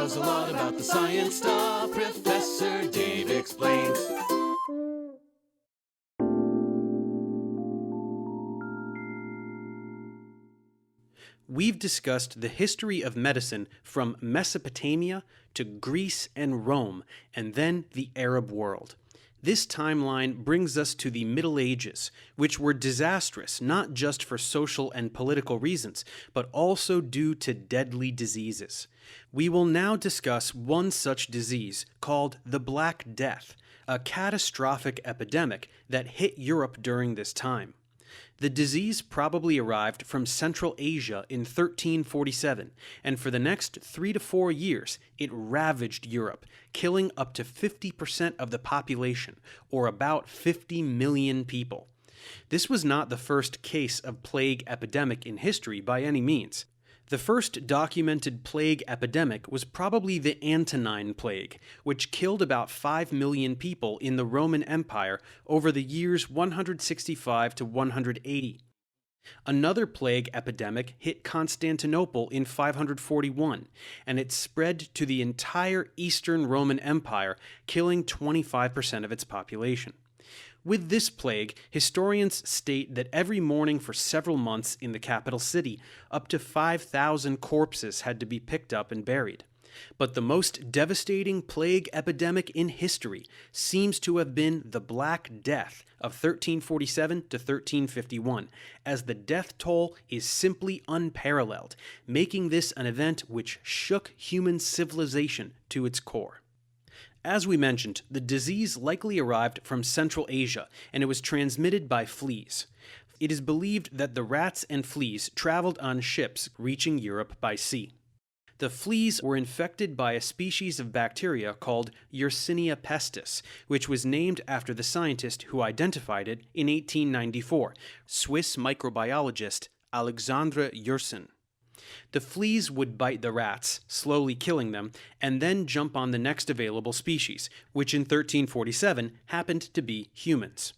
knows a lot about the science stuff. Professor Dave explains. We've discussed the history of medicine from Mesopotamia to Greece and Rome, and then the Arab world. This timeline brings us to the Middle Ages, which were disastrous not just for social and political reasons, but also due to deadly diseases. We will now discuss one such disease called the Black Death, a catastrophic epidemic that hit Europe during this time. The disease probably arrived from Central Asia in 1347, and for the next 3 to 4 years, it ravaged Europe, killing up to 50% of the population, or about 50 million people. This was not the first case of plague epidemic in history by any means. The first documented plague epidemic was probably the Antonine Plague, which killed about 5 million people in the Roman Empire over the years 165 to 180. Another plague epidemic hit Constantinople in 541, and it spread to the entire Eastern Roman Empire, killing 25% of its population. With this plague, historians state that every morning for several months in the capital city, up to 5,000 corpses had to be picked up and buried. But the most devastating plague epidemic in history seems to have been the Black Death of 1347 to 1351, as the death toll is simply unparalleled, making this an event which shook human civilization to its core. As we mentioned, the disease likely arrived from Central Asia, and it was transmitted by fleas. It is believed that the rats and fleas traveled on ships reaching Europe by sea. The fleas were infected by a species of bacteria called Yersinia pestis, which was named after the scientist who identified it in 1894, Swiss microbiologist Alexandre Yersin. The fleas would bite the rats, slowly killing them, and then jump on the next available species, which in 1347 happened to be humans.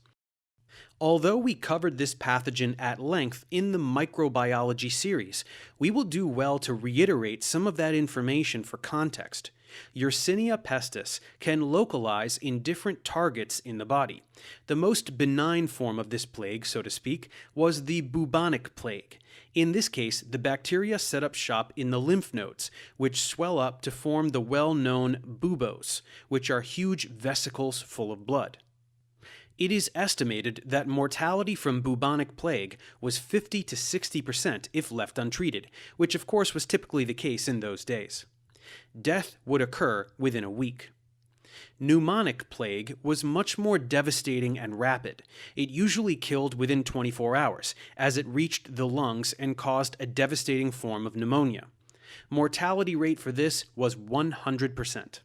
Although we covered this pathogen at length in the microbiology series, we will do well to reiterate some of that information for context. Yersinia pestis can localize in different targets in the body. The most benign form of this plague, so to speak, was the bubonic plague. In this case, the bacteria set up shop in the lymph nodes, which swell up to form the well-known buboes, which are huge vesicles full of blood. It is estimated that mortality from bubonic plague was 50 to 60% if left untreated, which of course was typically the case in those days. Death would occur within a week. Pneumonic plague was much more devastating and rapid. It usually killed within 24 hours, as it reached the lungs and caused a devastating form of pneumonia. Mortality rate for this was 100%.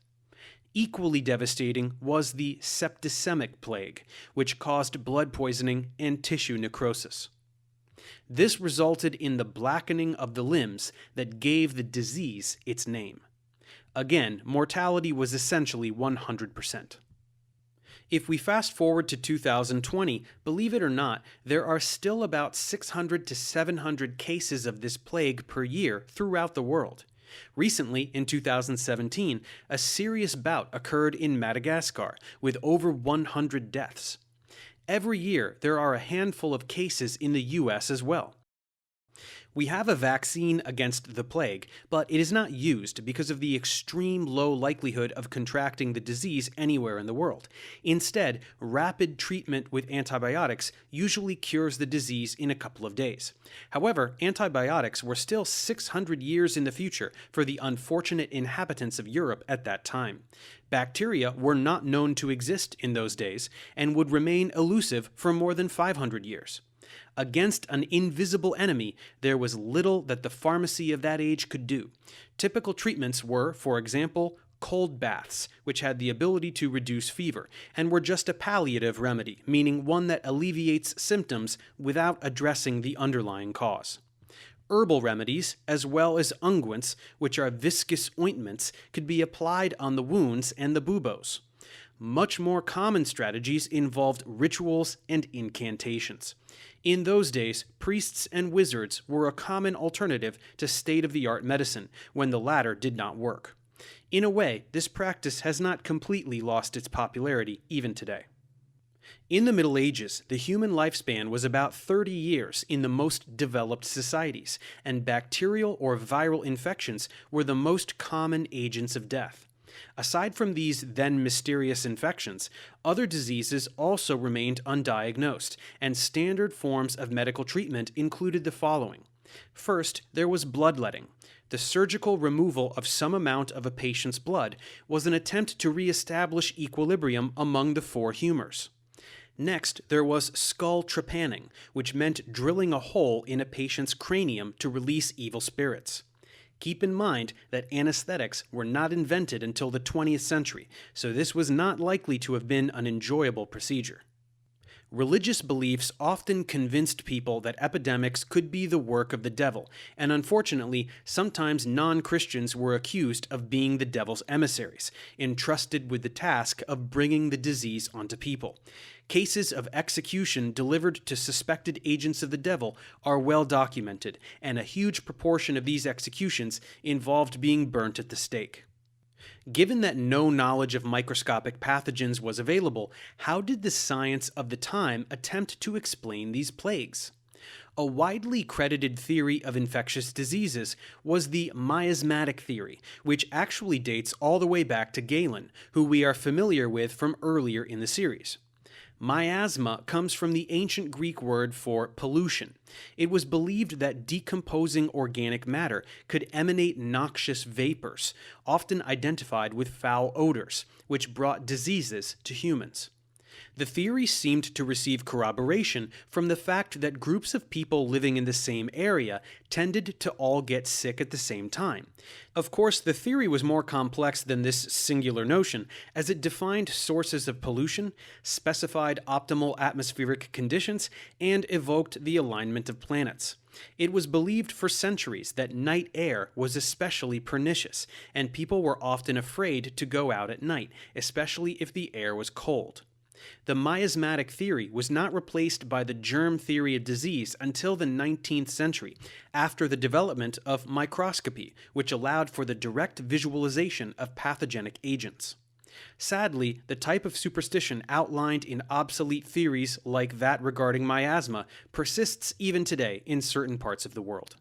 Equally devastating was the septicemic plague, which caused blood poisoning and tissue necrosis. This resulted in the blackening of the limbs that gave the disease its name. Again, mortality was essentially 100%. If we fast forward to 2020, believe it or not, there are still about 600 to 700 cases of this plague per year throughout the world. Recently, in 2017, a serious bout occurred in Madagascar, with over 100 deaths. Every year, there are a handful of cases in the US as well. We have a vaccine against the plague, but it is not used because of the extreme low likelihood of contracting the disease anywhere in the world. Instead, rapid treatment with antibiotics usually cures the disease in a couple of days. However, antibiotics were still 600 years in the future for the unfortunate inhabitants of Europe at that time. Bacteria were not known to exist in those days and would remain elusive for more than 500 years. Against an invisible enemy, there was little that the pharmacy of that age could do. Typical treatments were, for example, cold baths, which had the ability to reduce fever, and were just a palliative remedy, meaning one that alleviates symptoms without addressing the underlying cause. Herbal remedies, as well as unguents, which are viscous ointments, could be applied on the wounds and the buboes. Much more common strategies involved rituals and incantations. In those days, priests and wizards were a common alternative to state-of-the-art medicine when the latter did not work. In a way, this practice has not completely lost its popularity even today. In the Middle Ages, the human lifespan was about 30 years in the most developed societies, and bacterial or viral infections were the most common agents of death. Aside from these then mysterious infections, other diseases also remained undiagnosed, and standard forms of medical treatment included the following. First, there was bloodletting. The surgical removal of some amount of a patient's blood was an attempt to re-establish equilibrium among the four humors. Next, there was skull trepanning, which meant drilling a hole in a patient's cranium to release evil spirits. Keep in mind that anesthetics were not invented until the 20th century, so this was not likely to have been an enjoyable procedure. Religious beliefs often convinced people that epidemics could be the work of the devil, and unfortunately, sometimes non-Christians were accused of being the devil's emissaries, entrusted with the task of bringing the disease onto people. Cases of execution delivered to suspected agents of the devil are well documented, and a huge proportion of these executions involved being burnt at the stake. Given that no knowledge of microscopic pathogens was available, how did the science of the time attempt to explain these plagues? A widely credited theory of infectious diseases was the miasmatic theory, which actually dates all the way back to Galen, who we are familiar with from earlier in the series. Miasma comes from the ancient Greek word for pollution. It was believed that decomposing organic matter could emanate noxious vapors, often identified with foul odors, which brought diseases to humans. The theory seemed to receive corroboration from the fact that groups of people living in the same area tended to all get sick at the same time. Of course, the theory was more complex than this singular notion, as it defined sources of pollution, specified optimal atmospheric conditions, and evoked the alignment of planets. It was believed for centuries that night air was especially pernicious, and people were often afraid to go out at night, especially if the air was cold. The miasmatic theory was not replaced by the germ theory of disease until the 19th century, after the development of microscopy, which allowed for the direct visualization of pathogenic agents. Sadly, the type of superstition outlined in obsolete theories like that regarding miasma persists even today in certain parts of the world.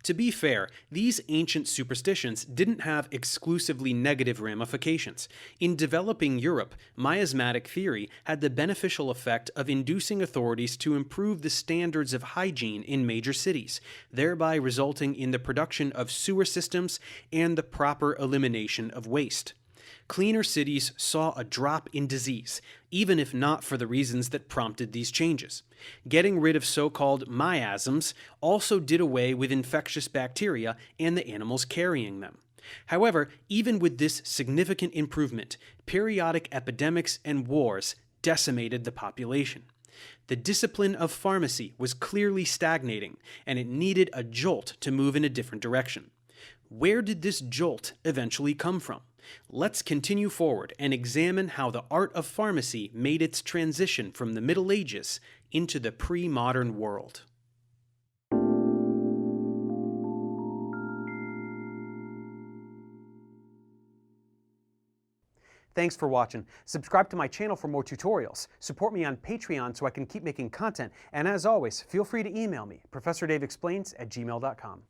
To be fair, these ancient superstitions didn't have exclusively negative ramifications. In developing Europe, miasmatic theory had the beneficial effect of inducing authorities to improve the standards of hygiene in major cities, thereby resulting in the production of sewer systems and the proper elimination of waste. Cleaner cities saw a drop in disease, even if not for the reasons that prompted these changes. Getting rid of so-called miasms also did away with infectious bacteria and the animals carrying them. However, even with this significant improvement, periodic epidemics and wars decimated the population. The discipline of pharmacy was clearly stagnating, and it needed a jolt to move in a different direction. Where did this jolt eventually come from? Let's continue forward and examine how the art of pharmacy made its transition from the Middle Ages into the pre-modern world. Thanks for watching. Subscribe to my channel for more tutorials. Support me on Patreon so I can keep making content. And as always, feel free to email me, ProfessorDaveExplains@gmail.com.